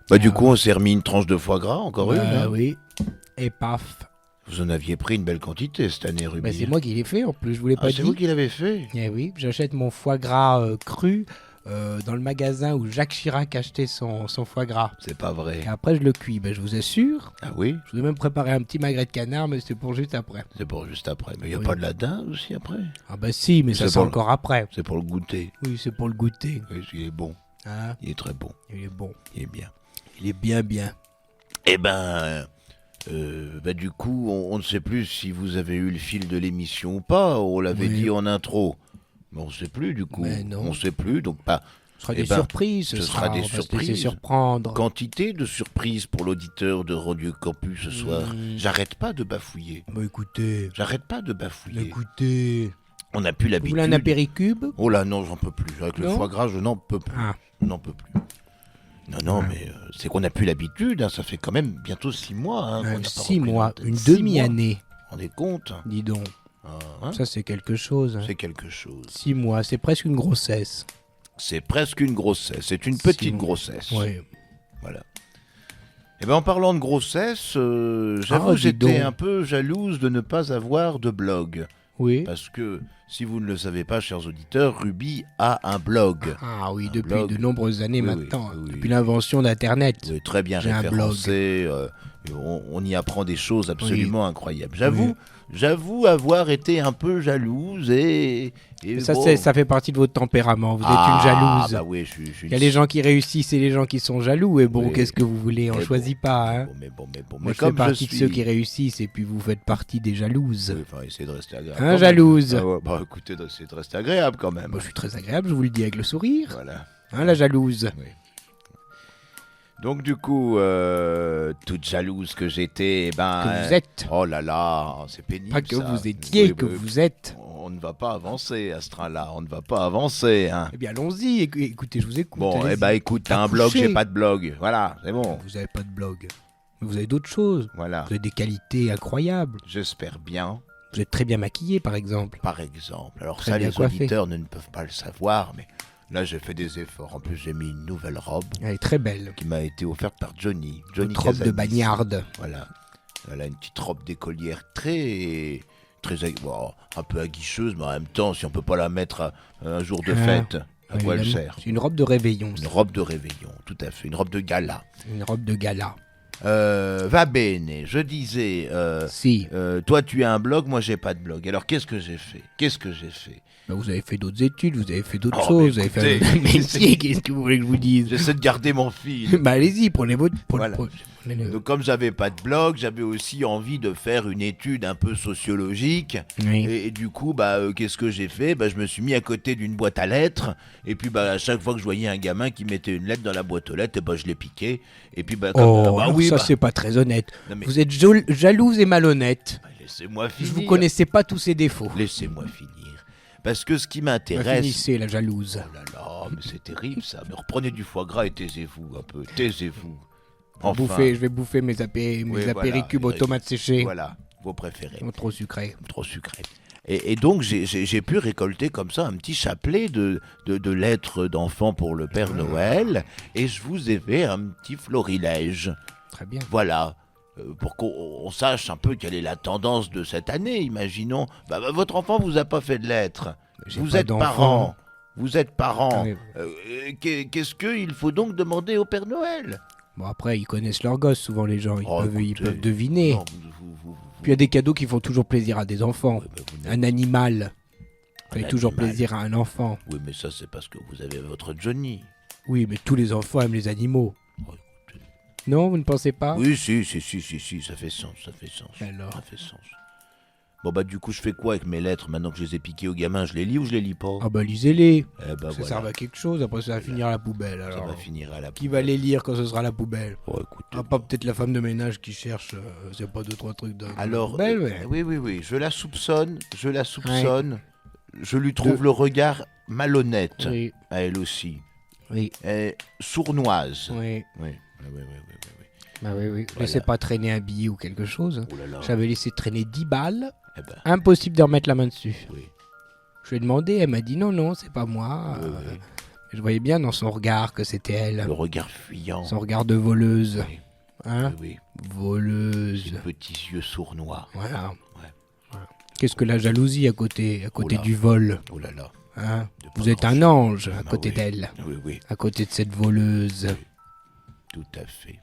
Bah du coup, on s'est remis une tranche de foie gras, encore une. Hein. Oui. Et paf. Vous en aviez pris une belle quantité cette année, Ruby. C'est moi qui l'ai fait, en plus, je vous l'ai pas dit. C'est vous qui l'avez fait. Eh oui, j'achète mon foie gras cru dans le magasin où Jacques Chirac achetait son foie gras. C'est pas vrai. Et après, je le cuis. Je vous assure. Ah oui. Je vous ai même préparé un petit magret de canard, mais c'est pour juste après. C'est pour juste après. Mais il n'y a pas de la dinde aussi après? Ah bah si, mais ça c'est encore après. C'est pour le goûter. Oui, c'est pour le goûter. Oui, il est bon. Hein? Il est très bon. Il est bon. Il est bien. Il est bien, bien. Eh ben... du coup, on ne sait plus si vous avez eu le fil de l'émission ou pas. On l'avait dit en intro. Mais on ne sait plus du coup. On ne sait plus, donc pas... Ce sera des surprises. Ce sera des surprises. Se surprendre. Quantité de surprises pour l'auditeur de Radio Campus ce soir. J'arrête pas de bafouiller. Bah écoutez. J'arrête pas de bafouiller. Écoutez. On n'a plus l'habitude. Vous voulez un apéricube? Oh là non, j'en peux plus. Avec le foie gras, je n'en peux plus. Ah. Je n'en peux plus. Non, mais c'est qu'on n'a plus l'habitude. Hein. Ça fait quand même bientôt 6 mois. Hein, 6 mois, une demi-année. On est compte. Dis donc. Hein? Ça, c'est quelque chose. C'est quelque chose. 6 mois, c'est presque une grossesse. C'est presque une grossesse. C'est une petite grossesse. Oui. Voilà. Et bien, en parlant de grossesse, j'avoue que j'étais un peu jalouse de ne pas avoir de blog. Oui. Parce que, si vous ne le savez pas, chers auditeurs, Ruby a un blog. Ah oui, depuis de nombreuses années maintenant. Oui. Depuis l'invention d'Internet. Oui, très bien référencé. On y apprend des choses absolument incroyables. J'avoue avoir été un peu jalouse et ça fait partie de votre tempérament. Vous êtes une jalouse. Bah oui, Il y a les gens qui réussissent et les gens qui sont jaloux. Et bon, qu'est-ce que vous voulez? On ne choisit pas. Hein. Mais je fais partie de ceux qui réussissent et puis vous faites partie des jalouses. Oui, enfin, essayez de rester agréable. Hein, jalouse. Écoutez, essayez de rester agréable quand même. Je suis très agréable, je vous le dis avec le sourire. Voilà. Hein, la jalouse. Oui. Donc du coup, toute jalouse que j'étais, que vous êtes. Oh là là, c'est pénible. Pas que vous étiez, que vous êtes. On ne va pas avancer à ce train-là, on ne va pas avancer. Hein. Eh bien, allons-y, écoutez, je vous écoute. Bon, écoute, t'as un blog, j'ai pas de blog. Voilà, c'est bon. Vous n'avez pas de blog. Mais vous avez d'autres choses. Voilà. Vous avez des qualités incroyables. J'espère bien. Vous êtes très bien maquillé, par exemple. Par exemple. Alors très ça, les auditeurs ne peuvent pas le savoir, mais... Là, j'ai fait des efforts. En plus, j'ai mis une nouvelle robe. Elle est très belle. Qui m'a été offerte par Johnny. Une robe de bagnarde. Voilà, une petite robe d'écolière très un peu aguicheuse, mais en même temps, si on peut pas la mettre un jour de fête, à quoi elle sert? C'est une robe de réveillon. Une robe de réveillon, tout à fait. Une robe de gala. Une robe de gala. Va bene, je disais, toi tu as un blog, moi j'ai pas de blog. Alors qu'est-ce que j'ai fait? Vous avez fait d'autres études, vous avez fait d'autres choses, vous avez fait un métier, qu'est-ce que vous voulez que je vous dise? J'essaie de garder mon fil. Allez-y, prenez votre... Donc comme j'avais pas de blog, j'avais aussi envie de faire une étude un peu sociologique. Oui. Et du coup, qu'est-ce que j'ai fait? Je me suis mis à côté d'une boîte à lettres. Et puis à chaque fois que je voyais un gamin qui mettait une lettre dans la boîte aux lettres, je l'ai piqué. Et puis ça c'est pas très honnête. Vous êtes jalouse et malhonnête. Laissez-moi finir. Je vous connaissais pas tous ces défauts. Laissez-moi finir. Parce que ce qui m'intéresse... Finissez la jalouse. Oh là là, mais c'est terrible ça. Mais reprenez du foie gras et taisez-vous un peu. Taisez-vous. Enfin. Je vais bouffer mes apéricubes aux tomates séchées. Voilà, vos préférés. Trop sucrés. Trop sucrés. Et donc j'ai pu récolter comme ça un petit chapelet de lettres d'enfants pour le Père Noël. Et je vous ai fait un petit florilège. Très bien. Voilà. Pour qu'on sache un peu quelle est la tendance de cette année, imaginons. Votre enfant vous a pas fait de lettres. Vous êtes parent. Qu'est-ce qu'il faut donc demander au Père Noël? Bon, après, ils connaissent leurs gosses, souvent, les gens. Ils peuvent deviner. Non, Puis il y a des cadeaux qui font toujours plaisir à des enfants. Un animal. Ça fait toujours plaisir à un enfant. Oui, mais ça, c'est parce que vous avez votre Johnny. Oui, mais tous les enfants aiment les animaux. Non, vous ne pensez pas? Oui, si, ça fait sens. Alors. Ça fait sens. Bon, du coup, je fais quoi avec mes lettres maintenant que je les ai piquées aux gamins? Je les lis ou je les lis pas? Lisez-les. Ça sert à quelque chose, après ça va finir à la poubelle. Alors. Ça va finir à la poubelle. Qui va les lire quand ce sera à la poubelle? Écoutez. Pas peut-être la femme de ménage qui cherche, c'est pas 2-3 trucs de alors, poubelle, mais... Oui, je la soupçonne. Ouais. Je lui trouve le regard malhonnête, à elle aussi. Oui. Sournoise. Oui. Oui. Oui. Laissez pas traîner un billet ou quelque chose. Oh là là. J'avais laissé traîner 10 balles. Impossible de remettre la main dessus. Oui. Je lui ai demandé, elle m'a dit non, c'est pas moi. Oui. Je voyais bien dans son regard que c'était elle. Le regard fuyant. Son regard de voleuse. Oui. Hein? Oui. Voleuse. Ses petits yeux sournois. Voilà. Ouais. Voilà. Qu'est-ce que la jalousie à côté Oula. du vol? Oh là là. Hein? De Vous pas êtes un grand-chose. ange à Ah côté oui. d'elle. Oui, oui. À côté de cette voleuse. Tout à fait.